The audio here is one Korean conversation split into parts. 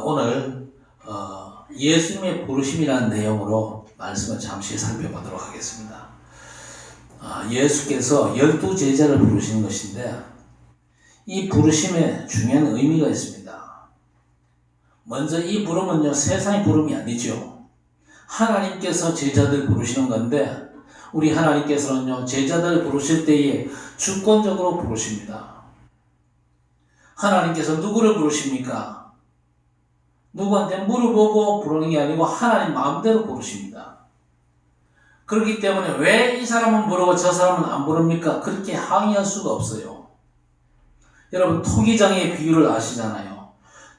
오늘 예수님의 부르심이라는 내용으로 말씀을 잠시 살펴보도록 하겠습니다. 예수께서 12제자를 부르신 것인데 이 부르심에 중요한 의미가 있습니다. 먼저 이 부름은요, 세상의 부름이 아니죠. 하나님께서 제자들 부르시는 건데 우리 하나님께서는요, 제자들 부르실 때에 주권적으로 부르십니다. 하나님께서 누구를 부르십니까? 누구한테 물어보고 부르는 게 아니고 하나님 마음대로 부르십니다. 그렇기 때문에 왜 이 사람은 부르고 저 사람은 안 부릅니까? 그렇게 항의할 수가 없어요. 여러분, 토기장의 비유를 아시잖아요.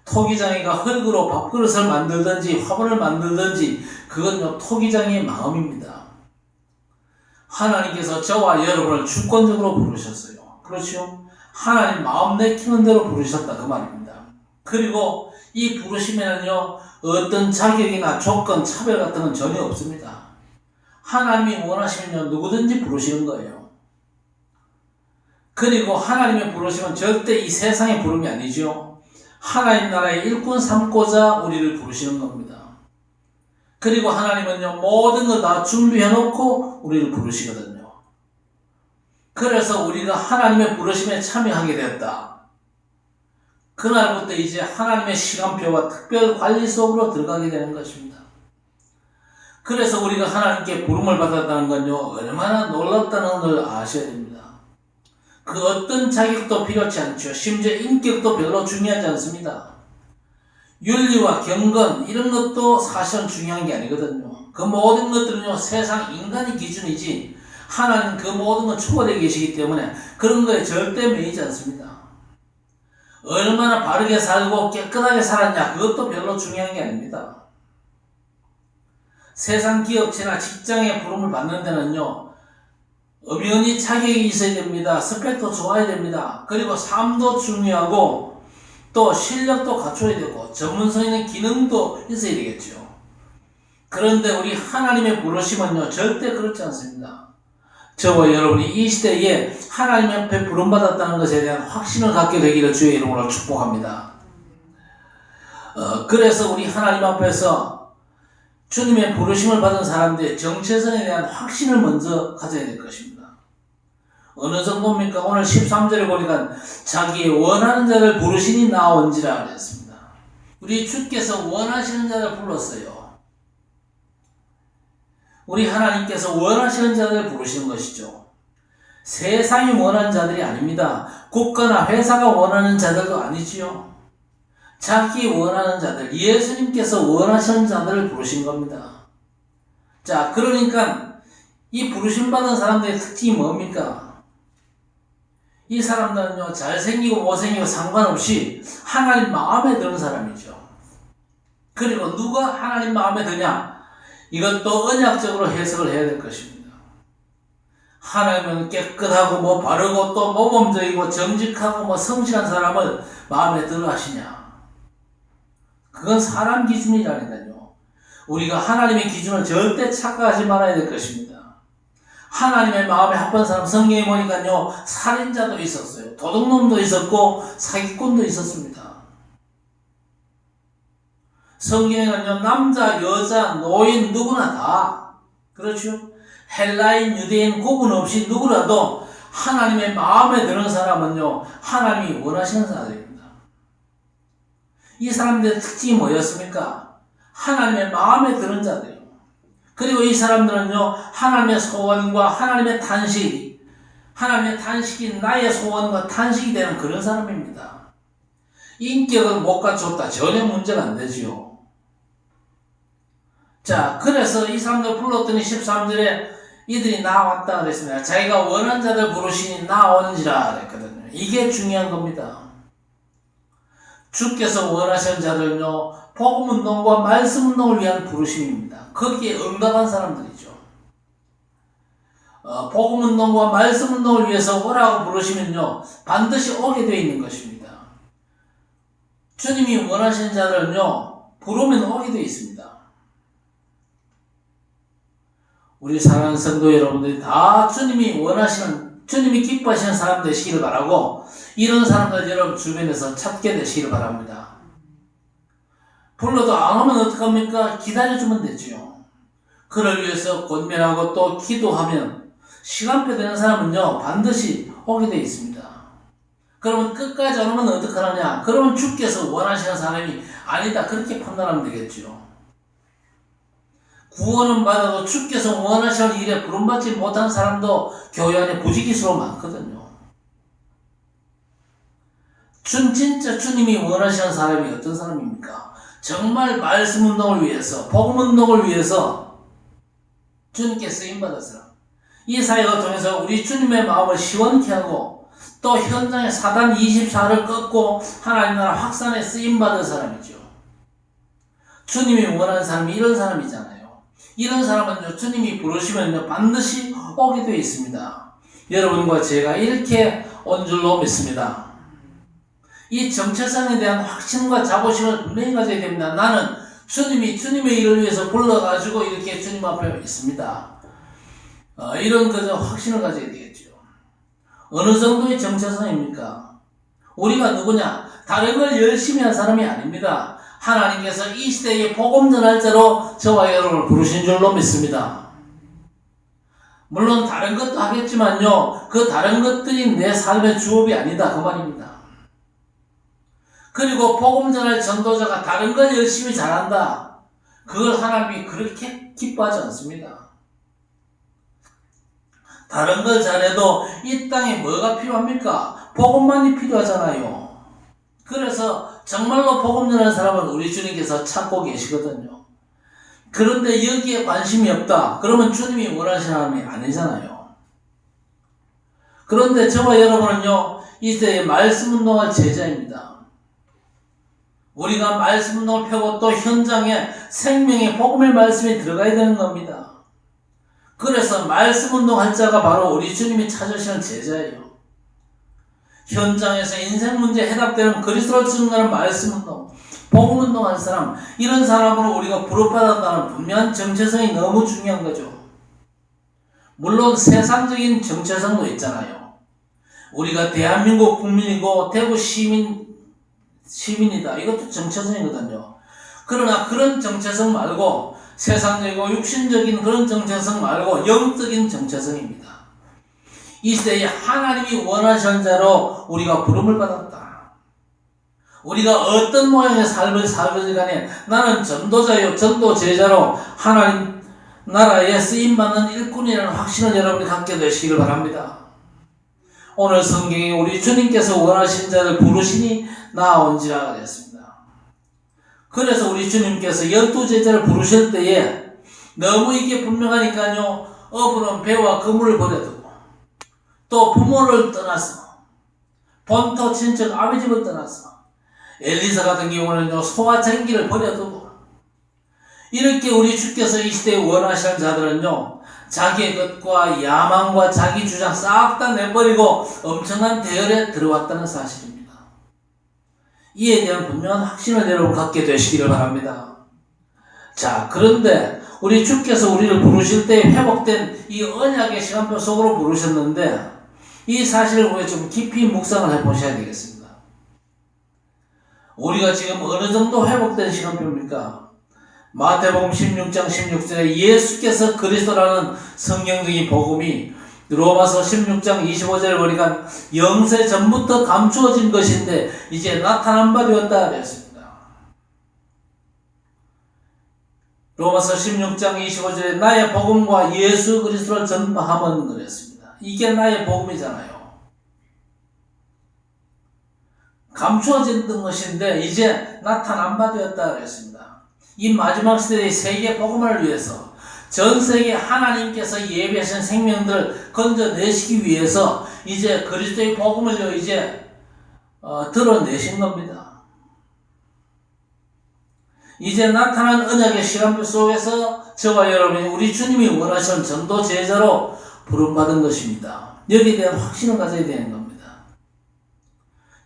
토기장이가 흙으로 밥그릇을 만들든지 화분을 만들든지 그건 토기장의 마음입니다. 하나님께서 저와 여러분을 주권적으로 부르셨어요. 그렇죠? 하나님 마음 내키는 대로 부르셨다 그 말입니다. 그리고 이 부르심에는요, 어떤 자격이나 조건, 차별 같은 건 전혀 없습니다. 하나님이 원하시면 누구든지 부르시는 거예요. 그리고 하나님의 부르심은 절대 이 세상의 부름이 아니죠. 하나님 나라의 일꾼 삼고자 우리를 부르시는 겁니다. 그리고 하나님은요, 모든 걸 다 준비해 놓고 우리를 부르시거든요. 그래서 우리가 하나님의 부르심에 참여하게 되었다. 그날부터 이제 하나님의 시간표와 특별 관리 속으로 들어가게 되는 것입니다. 그래서 우리가 하나님께 부름을 받았다는 건요, 얼마나 놀랍다는 걸 아셔야 됩니다. 그 어떤 자격도 필요치 않죠. 심지어 인격도 별로 중요하지 않습니다. 윤리와 경건 이런 것도 사실은 중요한 게 아니거든요. 그 모든 것들은요, 세상 인간의 기준이지 하나님 그 모든 건 초월해 계시기 때문에 그런 거에 절대 매이지 않습니다. 얼마나 바르게 살고 깨끗하게 살았냐, 그것도 별로 중요한 게 아닙니다. 세상 기업체나 직장에 부름을 받는 데는요, 엄연히 자격이 있어야 됩니다. 스펙도 좋아야 됩니다. 그리고 삶도 중요하고 또 실력도 갖춰야 되고 전문성 있는 기능도 있어야 되겠죠. 그런데 우리 하나님의 부르심은요, 절대 그렇지 않습니다. 저와 여러분이 이 시대에 하나님 앞에 부름받았다는 것에 대한 확신을 갖게 되기를 주의 이름으로 축복합니다. 그래서 우리 하나님 앞에서 주님의 부르심을 받은 사람들의 정체성에 대한 확신을 먼저 가져야 될 것입니다. 어느 정도입니까? 오늘 13절에 보니까 자기의 원하는 자를 부르시니 나온지라 그랬습니다. 우리 주께서 원하시는 자를 불렀어요. 우리 하나님께서 원하시는 자들을 부르시는 것이죠. 세상이 원하는 자들이 아닙니다. 국가나 회사가 원하는 자들도 아니지요. 자기 원하는 자들, 예수님께서 원하시는 자들을 부르신 겁니다. 자, 그러니까 이 부르심 받은 사람들의 특징이 뭡니까? 이 사람들은요, 잘생기고 못생기고 상관없이 하나님 마음에 드는 사람이죠. 그리고 누가 하나님 마음에 드냐? 이것도 언약적으로 해석을 해야 될 것입니다. 하나님은 깨끗하고 바르고 또 모범적이고 정직하고 성실한 사람을 마음에 들어 하시냐? 그건 사람 기준이라니까요. 우리가 하나님의 기준을 절대 착각하지 말아야 될 것입니다. 하나님의 마음에 합한 사람, 성경에 보니까요, 살인자도 있었어요. 도둑놈도 있었고 사기꾼도 있었습니다. 성경에는요, 남자, 여자, 노인 누구나 다, 그렇죠? 헬라인, 유대인 구분 없이 누구라도 하나님의 마음에 드는 사람은요, 하나님이 원하시는 사람입니다. 이 사람들의 특징이 뭐였습니까? 하나님의 마음에 드는 자들이에요. 그리고 이 사람들은요, 하나님의 소원과 하나님의 탄식인 나의 소원과 탄식이 되는 그런 사람입니다. 인격을 못 갖췄다, 전혀 문제가 안 되지요. 자, 그래서 이 사람들 불렀더니 13절에 이들이 나왔다 그랬습니다. 자기가 원한 자들 부르시니 나온지라 그랬거든요. 이게 중요한 겁니다. 주께서 원하시는 자들은요, 복음운동과 말씀운동을 위한 부르심입니다. 거기에 응답한 사람들이죠. 복음운동과 말씀운동을 위해서 오라고 부르시면요, 반드시 오게 되어 있는 것입니다. 주님이 원하시는 자들은요, 부르면 오게 되어 있습니다. 우리 사랑하는 성도 여러분들이 다 주님이 기뻐하시는 사람 되시기를 바라고, 이런 사람들 여러분 주변에서 찾게 되시기를 바랍니다. 불러도 안 오면 어떡합니까? 기다려주면 되지요. 그를 위해서 권면하고 또 기도하면 시간표 되는 사람은요 반드시 오게 되어 있습니다. 그러면 끝까지 안 오면 어떡하느냐? 그러면 주께서 원하시는 사람이 아니다 그렇게 판단하면 되겠죠. 구원은 받아도 주께서 원하시는 일에 부름받지 못한 사람도 교회 안에 부지기수로 많거든요. 진짜 주님이 원하시는 사람이 어떤 사람입니까? 정말 말씀 운동을 위해서, 복음 운동을 위해서 주님께 쓰임받은 사람. 이 사역을 통해서 우리 주님의 마음을 시원케 하고 또 현장에 사단 24를 꺾고 하나님 나라 확산에 쓰임받은 사람이죠. 주님이 원하는 사람이 이런 사람이잖아요. 이런 사람은 주님이 부르시면 반드시 오게 되어 있습니다. 여러분과 제가 이렇게 온 줄로 믿습니다. 이 정체성에 대한 확신과 자부심을 분명히 가져야 됩니다. 나는 주님의 일을 위해서 불러가지고 이렇게 주님 앞에 있습니다. 이런 확신을 가져야 되겠죠. 어느 정도의 정체성입니까? 우리가 누구냐? 다른 걸 열심히 한 사람이 아닙니다. 하나님께서 이 시대에 복음 전할 자로 저와 여러분을 부르신 줄로 믿습니다. 물론 다른 것도 하겠지만요. 그 다른 것들이 내 삶의 주업이 아니다 그 말입니다. 그리고 복음 전할 전도자가 다른 걸 열심히 잘한다. 그걸 하나님이 그렇게 기뻐하지 않습니다. 다른 걸 잘해도 이 땅에 뭐가 필요합니까? 복음만이 필요하잖아요. 그래서 정말로 복음 전하는 사람은 우리 주님께서 찾고 계시거든요. 그런데 여기에 관심이 없다. 그러면 주님이 원하시는 사람이 아니잖아요. 그런데 저와 여러분은요. 이 시대에 말씀 운동할 제자입니다. 우리가 말씀 운동을 펴고 또 현장에 생명의 복음의 말씀이 들어가야 되는 겁니다. 그래서 말씀 운동할 자가 바로 우리 주님이 찾으시는 제자예요. 현장에서 인생 문제 해답되는 그리스도를 증거하는 말씀 운동, 복음 운동하는 사람, 이런 사람으로 우리가 부름받았다는 분명한 정체성이 너무 중요한 거죠. 물론 세상적인 정체성도 있잖아요. 우리가 대한민국 국민이고 대구 시민이다. 이것도 정체성이거든요. 그러나 그런 정체성 말고 세상적이고 육신적인 그런 정체성 말고 영적인 정체성입니다. 이 시대에 하나님이 원하시는 자로 우리가 부름을 받았다. 우리가 어떤 모양의 삶을 살든지 간에 나는 전도자요 전도 제자로 하나님 나라에 쓰임받는 일꾼이라는 확신을 여러분이 갖게 되시기를 바랍니다. 오늘 성경에 우리 주님께서 원하신 자를 부르시니 나온지라가 되었습니다. 그래서 우리 주님께서 12제자를 부르실 때에 너무 이게 분명하니까요. 어부는 배와 그물을 버려두고 또 부모를 떠나서 본토 친척 아비 집을 떠나서 엘리사 같은 경우는요. 소와 쟁기를 버려두고 이렇게 우리 주께서 이 시대에 원하시는 자들은요. 자기의 것과 야망과 자기 주장 싹 다 내버리고 엄청난 대열에 들어왔다는 사실입니다. 이에 대한 분명한 확신을 여러분 갖게 되시기를 바랍니다. 자, 그런데 우리 주께서 우리를 부르실 때 회복된 이 언약의 시간표 속으로 부르셨는데 이 사실을 우리가 좀 깊이 묵상을 해보셔야 되겠습니다. 우리가 지금 어느 정도 회복된 시간표입니까? 마태복음 16장 16절에 예수께서 그리스도라는 성경적인 복음이 로마서 16장 25절을 보니까 영세 전부터 감추어진 것인데 이제 나타난 바 되었다 그랬습니다. 로마서 16장 25절에 나의 복음과 예수 그리스도를 전파하면 그랬습니다. 이게 나의 복음이잖아요. 감추어진 것인데 이제 나타난 바 되었다 그랬습니다. 이 마지막 시대의 세계 복음을 위해서 전 세계 하나님께서 예비하신 생명들을 건져내시기 위해서 이제 그리스도의 복음을 이제 드러내신 겁니다. 이제 나타난 언약의 시간표 속에서 저와 여러분이 우리 주님이 원하시는 전도 제자로 부름받은 것입니다. 여기에 대한 확신을 가져야 되는 겁니다.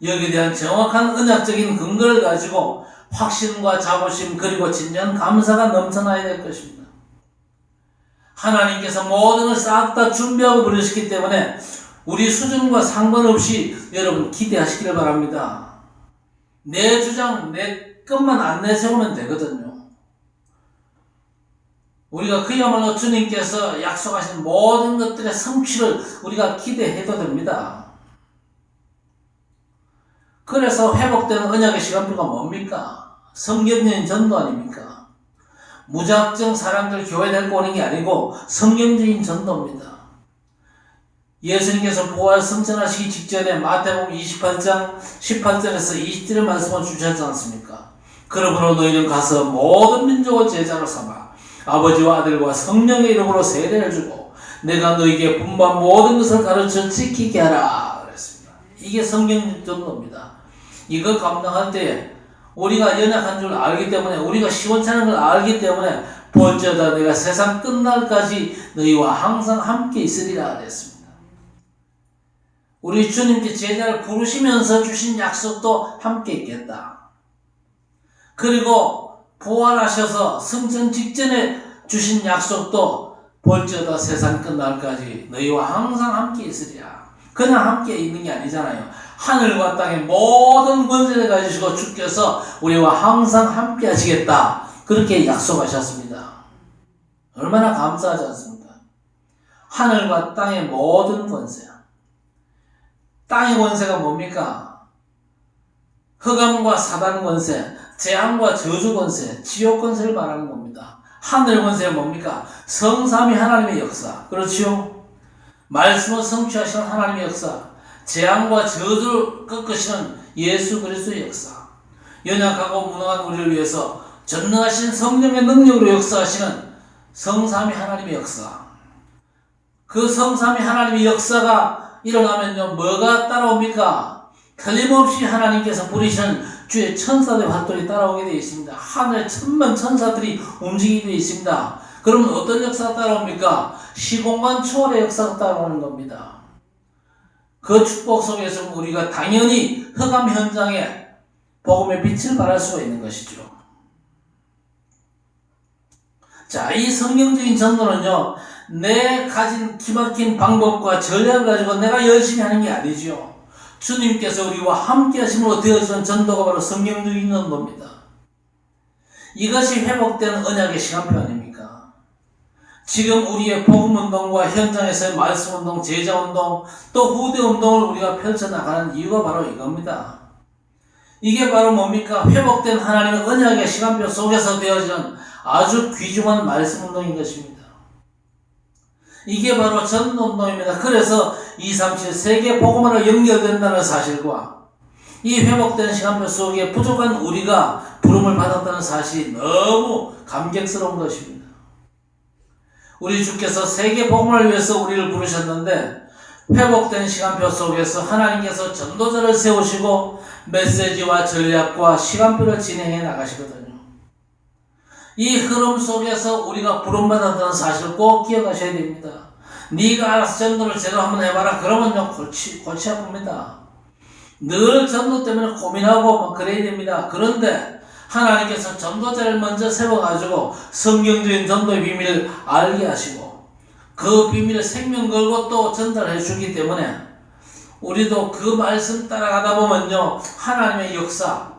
여기에 대한 정확한 언약적인 근거를 가지고 확신과 자부심 그리고 진정한 감사가 넘쳐나야 될 것입니다. 하나님께서 모든 걸 싹 다 준비하고 부르셨기 때문에 우리 수준과 상관없이 여러분 기대하시기를 바랍니다. 내 주장, 내 끝만 안 내세우면 되거든요. 우리가 그야말로 주님께서 약속하신 모든 것들의 성취를 우리가 기대해도 됩니다. 그래서 회복되는 언약의 시간표가 뭡니까? 성경적인 전도 아닙니까? 무작정 사람들 교회 데리고 오는 게 아니고 성경적인 전도입니다. 예수님께서 부활 승천하시기 직전에 마태복음 28장 18절에서 20절의 말씀을 주셨지 않습니까? 그러므로 너희는 가서 모든 민족을 제자로 삼아 아버지와 아들과 성령의 이름으로 세례를 주고 내가 너희에게 분부한 모든 것을 가르쳐 지키게 하라 그랬습니다. 이게 성경 전도입니다. 이거 감당할 때 우리가 연약한 줄 알기 때문에 우리가 시원찮은 걸 알기 때문에 볼지어다 내가 세상 끝날까지 너희와 항상 함께 있으리라 그랬습니다. 우리 주님께 제자를 부르시면서 주신 약속도 함께 있겠다. 그리고 부활하셔서 승천 직전에 주신 약속도 볼지어다 세상 끝날까지 너희와 항상 함께 있으리라. 그냥 함께 있는 게 아니잖아요. 하늘과 땅의 모든 권세를 가지시고 주께서 우리와 항상 함께 하시겠다. 그렇게 약속하셨습니다. 얼마나 감사하지 않습니까? 하늘과 땅의 모든 권세. 땅의 권세가 뭡니까? 흑암과 사단 권세, 재앙과 저주 권세, 지옥 권세를 말하는 겁니다. 하늘 권세는 뭡니까? 성삼위 하나님의 역사. 그렇지요? 말씀을 성취하시는 하나님의 역사. 재앙과 저주를 꺾으시는 예수 그리스도의 역사. 연약하고 무능한 우리를 위해서 전능하신 성령의 능력으로 역사하시는 성삼위 하나님의 역사. 그 성삼위 하나님의 역사가 일어나면요, 뭐가 따라옵니까? 틀림없이 하나님께서 부리시는 주의 천사들의 활동이 따라오게 되어 있습니다. 하늘의 천만 천사들이 움직이게 되어 있습니다. 그러면 어떤 역사가 따라옵니까? 시공간 초월의 역사가 따라오는 겁니다. 그 축복 속에서 우리가 당연히 흑암 현장에 복음의 빛을 발할 수가 있는 것이죠. 자, 이 성경적인 전도는요, 내 가진 기막힌 방법과 전략을 가지고 내가 열심히 하는 게 아니죠. 주님께서 우리와 함께 하심으로 되어지는 전도가 바로 성경적인 전도입니다. 이것이 회복되는 언약의 시간표 아닙니까? 지금 우리의 복음운동과 현장에서의 말씀운동, 제자운동, 또 후대운동을 우리가 펼쳐나가는 이유가 바로 이겁니다. 이게 바로 뭡니까? 회복된 하나님의 언약의 시간표 속에서 되어지는 아주 귀중한 말씀운동인 것입니다. 이게 바로 전도운동입니다. 그래서 237 세계 복음으로 연결된다는 사실과 이 회복된 시간표 속에 부족한 우리가 부름을 받았다는 사실이 너무 감격스러운 것입니다. 우리 주께서 세계 복음을 위해서 우리를 부르셨는데 회복된 시간표 속에서 하나님께서 전도자를 세우시고 메시지와 전략과 시간표를 진행해 나가시거든요. 이 흐름 속에서 우리가 부름받았다는 사실을 꼭 기억하셔야 됩니다. 네가 알아서 전도를 제대로 한번 해봐라. 그러면요 골치 아픕니다. 늘 전도 때문에 고민하고 막 그래야 됩니다. 그런데 하나님께서 전도자를 먼저 세워가지고 성경적인 전도의 비밀을 알게 하시고 그 비밀을 생명 걸고 또 전달해 주기 때문에 우리도 그 말씀 따라가다 보면요 하나님의 역사,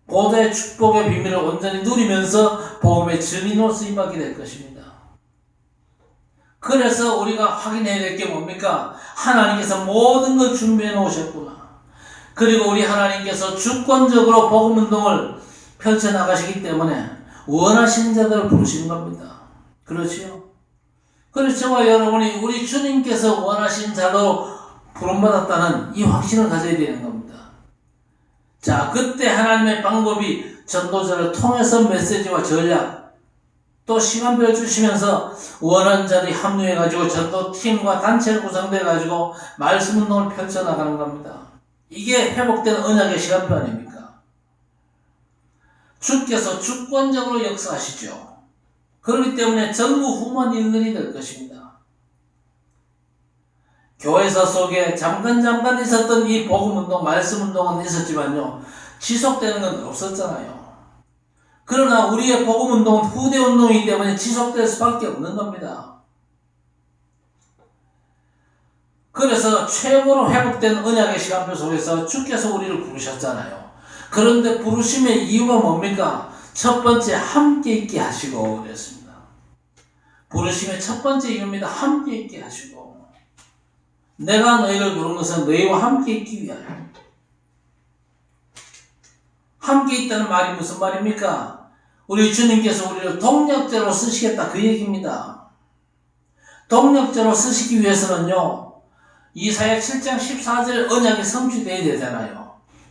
보좌의 축복의 비밀을 온전히 누리면서 복음의 증인으로 쓰임받게 될 것입니다. 그래서 우리가 확인해야 될 게 뭡니까? 하나님께서 모든 걸 준비해 놓으셨구나. 그리고 우리 하나님께서 주권적으로 복음운동을 펼쳐나가시기 때문에 원하시는 자들을 부르시는 겁니다. 그렇지요? 그래서 저와 여러분이 우리 주님께서 원하시는 자로 부름받았다는 이 확신을 가져야 되는 겁니다. 자, 그때 하나님의 방법이 전도자를 통해서 메시지와 전략 또 시간표를 주시면서 원하는 자들이 합류해가지고 전도팀과 단체를 구성돼가지고 말씀운동을 펼쳐나가는 겁니다. 이게 회복된 언약의 시간표 아닙니까? 주께서 주권적으로 역사하시죠. 그렇기 때문에 전무후무한 일들이 될 것입니다. 교회사 속에 잠깐 있었던 이 복음운동, 말씀운동은 있었지만요. 지속되는 건 없었잖아요. 그러나 우리의 복음운동은 후대운동이기 때문에 지속될 수밖에 없는 겁니다. 그래서 최고로 회복된 언약의 시간표 속에서 주께서 우리를 부르셨잖아요. 그런데 부르심의 이유가 뭡니까? 첫 번째, 함께 있게 하시고 그랬습니다. 부르심의 첫 번째 이유입니다. 함께 있게 하시고. 내가 너희를 부른 것은 너희와 함께 있기 위하여. 함께 있다는 말이 무슨 말입니까? 우리 주님께서 우리를 동력자로 쓰시겠다 그 얘기입니다. 동력자로 쓰시기 위해서는요, 이사야 7장 14절 언약이 성취되어야 되잖아요.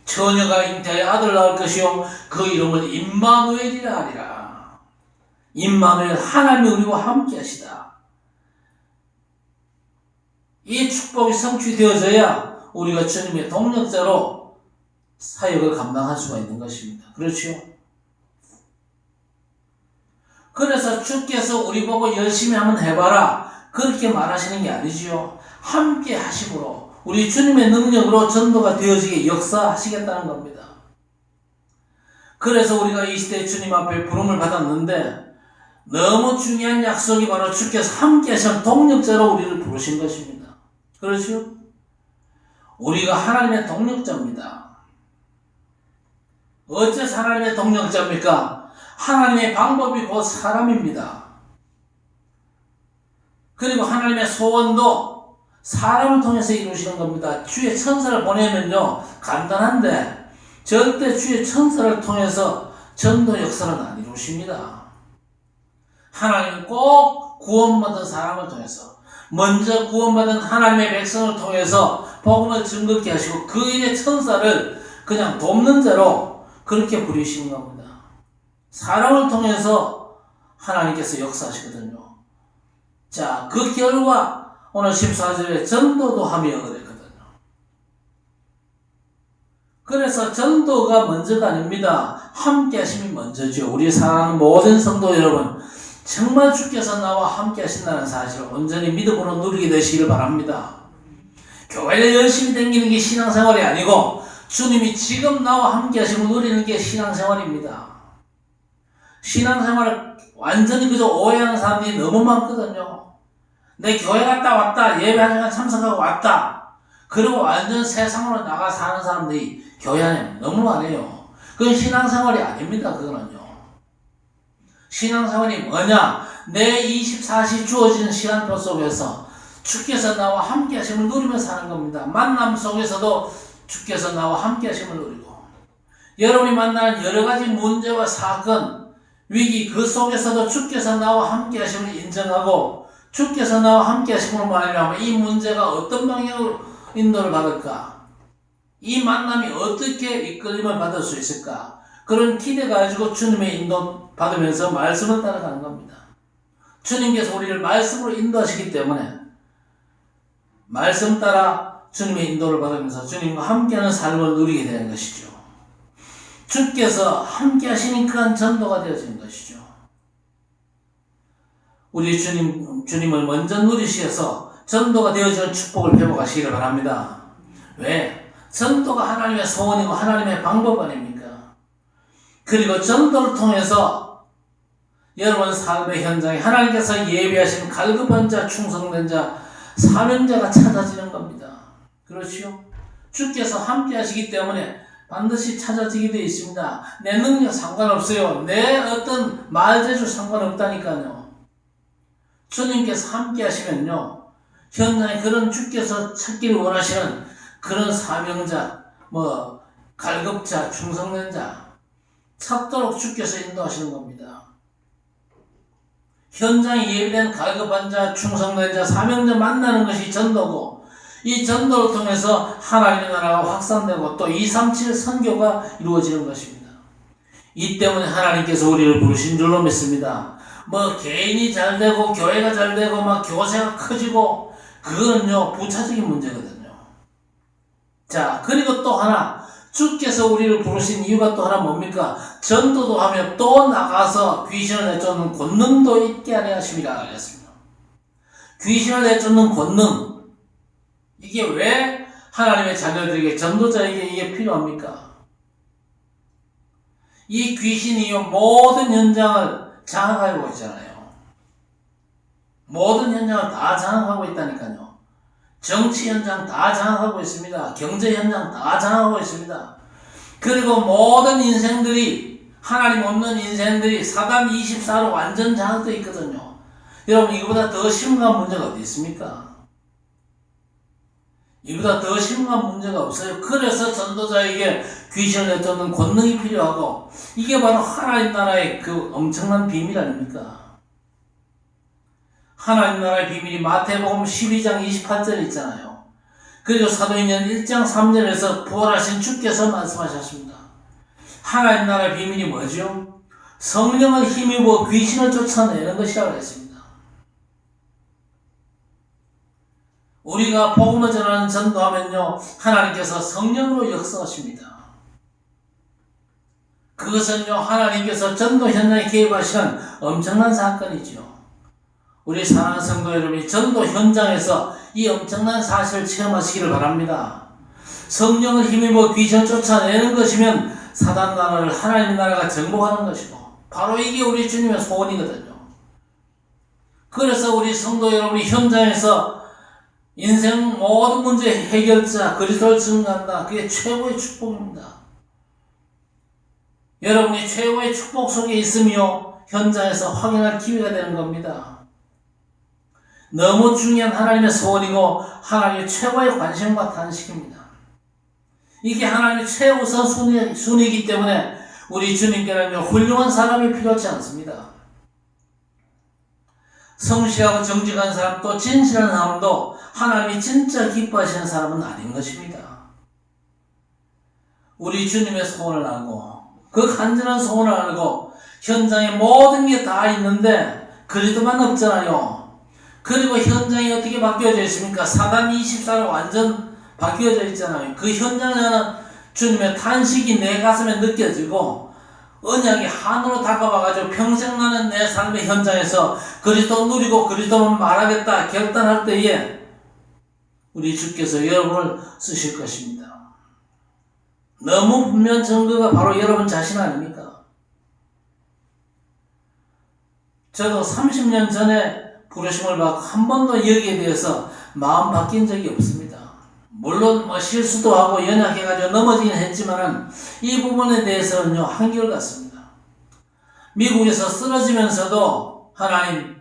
처녀가 잉태하여 아들 낳을 것이요 그 이름은 임마누엘이라 하리라. 임마누엘, 하나님이 우리와 함께 하시다. 이 축복이 성취되어져야 우리가 주님의 동력자로 사역을 감당할 수가 있는 것입니다. 그렇죠? 그래서 주께서 우리 보고 열심히 한번 해봐라 그렇게 말하시는 게 아니지요. 함께 하심으로 우리 주님의 능력으로 전도가 되어지게 역사하시겠다는 겁니다. 그래서 우리가 이 시대에 주님 앞에 부름을 받았는데 너무 중요한 약속이 바로 주께서 함께 하시는 동력자로 우리를 부르신 것입니다. 그렇죠? 우리가 하나님의 동력자입니다. 어째서 하나님의 동력자입니까? 하나님의 방법이 곧 사람입니다. 그리고 하나님의 소원도 사람을 통해서 이루시는 겁니다. 주의 천사를 보내면요, 간단한데 절대 주의 천사를 통해서 전도 역사는 안 이루십니다. 하나님은 꼭 구원받은 사람을 통해서, 먼저 구원받은 하나님의 백성을 통해서 복음을 증거케 하시고 그 일의 천사를 그냥 돕는 자로 그렇게 부리시는 겁니다. 사람을 통해서 하나님께서 역사하시거든요. 자, 그 결과 오늘 14절에 전도도 하며 그랬거든요. 그래서 전도가 먼저가 아닙니다. 함께 하심이 먼저죠. 우리 사랑하는 모든 성도 여러분, 정말 주께서 나와 함께 하신다는 사실을 온전히 믿음으로 누리게 되시기를 바랍니다. 교회를 열심히 다니는 게 신앙생활이 아니고 주님이 지금 나와 함께 하심을 누리는 게 신앙생활입니다. 신앙생활을 완전히 그저 오해하는 사람들이 너무 많거든요. 내 교회 갔다 왔다, 예배 한 시간 참석하고 왔다, 그리고 완전 세상으로 나가 사는 사람들이 교회 안에 너무 많아요. 그건 신앙생활이 아닙니다. 그거는요. 신앙생활이 뭐냐? 내 24시 주어지는 시간표 속에서 주께서 나와 함께 하심을 누리며 사는 겁니다. 만남 속에서도 주께서 나와 함께 하심을 누리고, 여러분이 만나는 여러 가지 문제와 사건, 위기 그 속에서도 주께서 나와 함께 하심을 인정하고 주께서 나와 함께 하심으로 말하면 이 문제가 어떤 방향으로 인도를 받을까? 이 만남이 어떻게 이끌림을 받을 수 있을까? 그런 기대 가지고 주님의 인도 받으면서 말씀을 따라가는 겁니다. 주님께서 우리를 말씀으로 인도하시기 때문에 말씀 따라 주님의 인도를 받으면서 주님과 함께하는 삶을 누리게 되는 것이죠. 주께서 함께 하시니까 전도가 되어지는 것이죠. 우리 주님을 먼저 누리셔서 전도가 되어지는 축복을 회복하시기를 바랍니다. 왜? 전도가 하나님의 소원이고 하나님의 방법 아닙니까? 그리고 전도를 통해서 여러분 삶의 현장에 하나님께서 예비하신 갈급한 자, 충성된 자, 사명자가 찾아지는 겁니다. 그렇죠? 주께서 함께 하시기 때문에 반드시 찾아지게 되어 있습니다. 내 능력 상관없어요. 내 어떤 말재주 상관없다니까요. 주님께서 함께 하시면요, 현장에 그런 주께서 찾기를 원하시는 그런 사명자, 갈급자, 충성된 자 찾도록 주께서 인도하시는 겁니다. 현장에 예비된 갈급한 자, 충성된 자, 사명자 만나는 것이 전도고, 이 전도를 통해서 하나님의 나라가 확산되고 또 237 선교가 이루어지는 것입니다. 이 때문에 하나님께서 우리를 부르신 줄로 믿습니다. 개인이 잘 되고 교회가 잘 되고 교세가 커지고 그거는요 부차적인 문제거든요. 자, 그리고 또 하나, 주께서 우리를 부르신 이유가 또 하나 뭡니까? 전도도 하며 또 나가서 귀신을 내쫓는 권능도 있게 하려 하심이라 하였습니다. 귀신을 내쫓는 권능, 이게 왜 하나님의 자녀들에게, 전도자에게 이게 필요합니까? 이 귀신이 모든 현장을 장악하고 있잖아요. 모든 현장을 다 장악하고 있다니까요. 정치 현장 다 장악하고 있습니다. 경제 현장 다 장악하고 있습니다. 그리고 모든 인생들이, 하나님 없는 인생들이 사단 24로 완전 장악되어 있거든요. 여러분, 이거보다 더 심각한 문제가 어디 있습니까? 이보다 더 심각한 문제가 없어요. 그래서 전도자에게 귀신을 내쫓는 권능이 필요하고, 이게 바로 하나님 나라의 그 엄청난 비밀 아닙니까? 하나님 나라의 비밀이 마태복음 12장 28절에 있잖아요. 그리고 사도행전 1장 3절에서 부활하신 주께서 말씀하셨습니다. 하나님 나라의 비밀이 뭐죠? 성령을 힘입어 귀신을 쫓아내는 것이라고 했습니다. 우리가 복음을 전하는 전도하면요, 하나님께서 성령으로 역사하십니다. 그것은요, 하나님께서 전도 현장에 개입하시는 엄청난 사건이죠. 우리 사랑하는 성도 여러분이 전도 현장에서 이 엄청난 사실을 체험하시기를 바랍니다. 성령을 힘입어 귀신을 쫓아내는 것이면 사단 나라를 하나님 나라가 정복하는 것이고, 바로 이게 우리 주님의 소원이거든요. 그래서 우리 성도 여러분이 현장에서 인생 모든 문제 해결자 그리스도를 증거한다. 그게 최고의 축복입니다. 여러분이 최고의 축복 속에 있으며 현장에서 확인할 기회가 되는 겁니다. 너무 중요한 하나님의 소원이고 하나님의 최고의 관심과 탄식입니다. 이게 하나님의 최우선 순위이기 때문에 우리 주님께는 훌륭한 사람이 필요하지 않습니다. 성실하고 정직한 사람, 또 진실한 사람도 하나님이 진짜 기뻐하시는 사람은 아닌 것입니다. 우리 주님의 소원을 알고, 그 간절한 소원을 알고 현장에 모든 게 다 있는데 그리스도만 없잖아요. 그리고 현장이 어떻게 바뀌어져 있습니까? 사단 24로 완전 바뀌어져 있잖아요. 그 현장에는 주님의 탄식이 내 가슴에 느껴지고 언약이 한으로 다가와가지고 평생 나는 내 삶의 현장에서 그리스도 누리고 그리스도만 말하겠다 결단할 때에 우리 주께서 여러분을 쓰실 것입니다. 너무 분명한 증거가 바로 여러분 자신 아닙니까? 저도 30년 전에 부르심을 받고 한 번도 여기에 대해서 마음 바뀐 적이 없습니다. 물론 실수도 하고 연약해가지고 넘어지긴 했지만 이 부분에 대해서는요 한결같습니다. 미국에서 쓰러지면서도 하나님,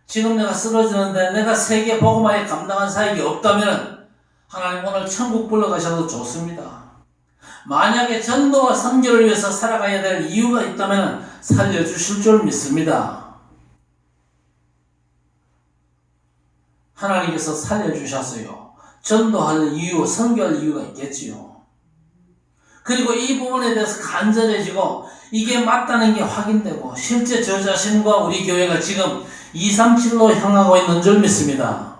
지금 내가 쓰러지는데 내가 세계 복음화에 감당한 사역이 없다면 하나님 오늘 천국 불러가셔도 좋습니다. 만약에 전도와 선교를 위해서 살아가야 될 이유가 있다면 살려주실 줄 믿습니다. 하나님께서 살려주셨어요. 전도할 이유, 선교할 이유가 있겠지요. 그리고 이 부분에 대해서 간절해지고 이게 맞다는 게 확인되고 실제 저 자신과 우리 교회가 지금 237로 향하고 있는 줄 믿습니다.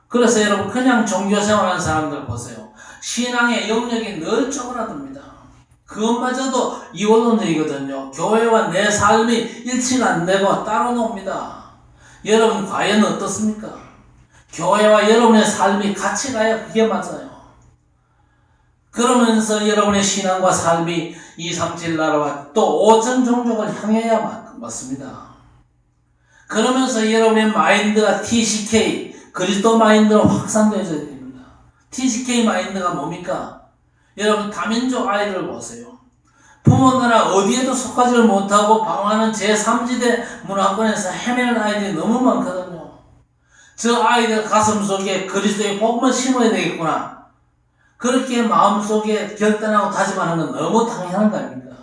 그래서 여러분 그냥 종교생활하는 사람들 보세요. 신앙의 영역이 늘 쪼그라듭니다. 그것마저도 이원론적이거든요. 교회와 내 삶이 일치가 안 되고 따로 놉니다. 여러분 과연 어떻습니까? 교회와 여러분의 삶이 같이 가야 그게 맞아요. 그러면서 여러분의 신앙과 삶이 237 나라와 또 5천 종족을 향해야 맞습니다. 그러면서 여러분의 마인드가 TCK, 그리스도 마인드로 확산되어져야 됩니다. TCK 마인드가 뭡니까? 여러분 다민족 아이들을 보세요. 부모 나라 어디에도 속하지를 못하고 방황하는 제3지대 문화권에서 헤매는 아이들이 너무 많거든요. 저 아이들 가슴 속에 그리스도의 복음을 심어야 되겠구나. 그렇게 마음속에 결단하고 다짐하는 건 너무 당연한 거 아닙니까?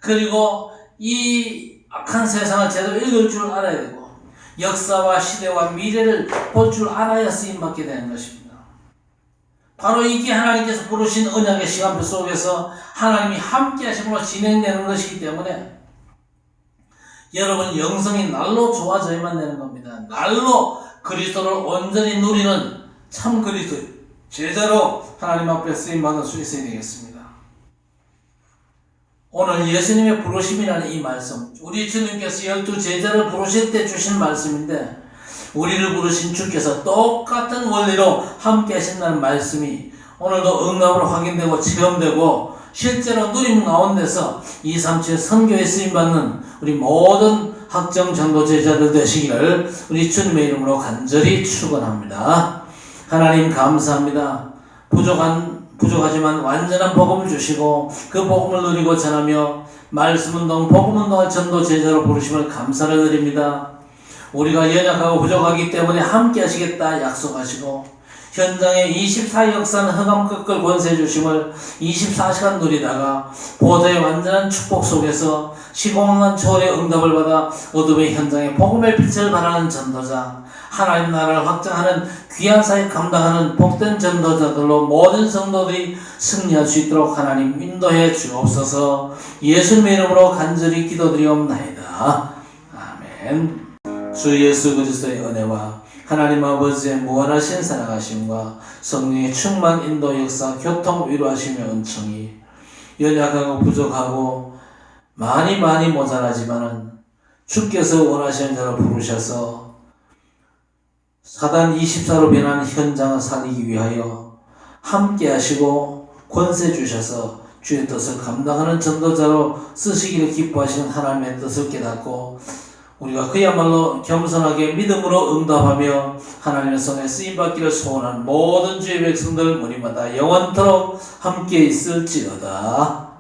그리고 이 악한 세상을 제대로 읽을 줄 알아야 되고 역사와 시대와 미래를 볼 줄 알아야 쓰임받게 되는 것입니다. 바로 이게 하나님께서 부르신 언약의 시간표 속에서 하나님이 함께 하심으로 진행되는 것이기 때문에 여러분 영성이 날로 좋아져야만 되는 겁니다. 날로 그리스도를 온전히 누리는 참 그리스도 제자로 하나님 앞에 쓰임받을 수 있어야 되겠습니다. 오늘 예수님의 부르심이라는 이 말씀, 우리 주님께서 12 제자를 부르실 때 주신 말씀인데 우리를 부르신 주께서 똑같은 원리로 함께 하신다는 말씀이 오늘도 응답으로 확인되고 체험되고 실제로 누림 가운데서 237 선교에 쓰임받는 우리 모든 학정 전도 제자들 되시기를 우리 주님의 이름으로 간절히 축원합니다. 하나님 감사합니다. 부족한 부족하지만 완전한 복음을 주시고 그 복음을 누리고 전하며 말씀운동, 복음운동을 전도 제자로 부르심을 감사를 드립니다. 우리가 연약하고 부족하기 때문에 함께 하시겠다 약속하시고 현장에 24 역사는 흑암 꺾을 권세 주심을 24시간 누리다가 보좌의 완전한 축복 속에서 시공간 초월의 응답을 받아 어둠의 현장에 복음의 빛을 발하는 전도자, 하나님 나라를 확장하는 귀한 사역 감당하는 복된 전도자들로 모든 성도들이 승리할 수 있도록 하나님 인도해 주옵소서. 예수님의 이름으로 간절히 기도드리옵나이다. 아멘. 주 예수 그리스도의 은혜와 하나님 아버지의 무한하신 사랑하심과 성령의 충만 인도 역사 교통 위로하시며 은총이 연약하고 부족하고 많이 모자라지만은 주께서 원하시는 자로 부르셔서 사단 24로 변한 현장을 살리기 위하여 함께 하시고 권세 주셔서 주의 뜻을 감당하는 전도자로 쓰시기를 기뻐하시는 하나님의 뜻을 깨닫고 우리가 그야말로 겸손하게 믿음으로 응답하며 하나님의 손에 쓰임받기를 소원한 모든 주의 백성들 무리마다 영원토록 함께 있을지어다.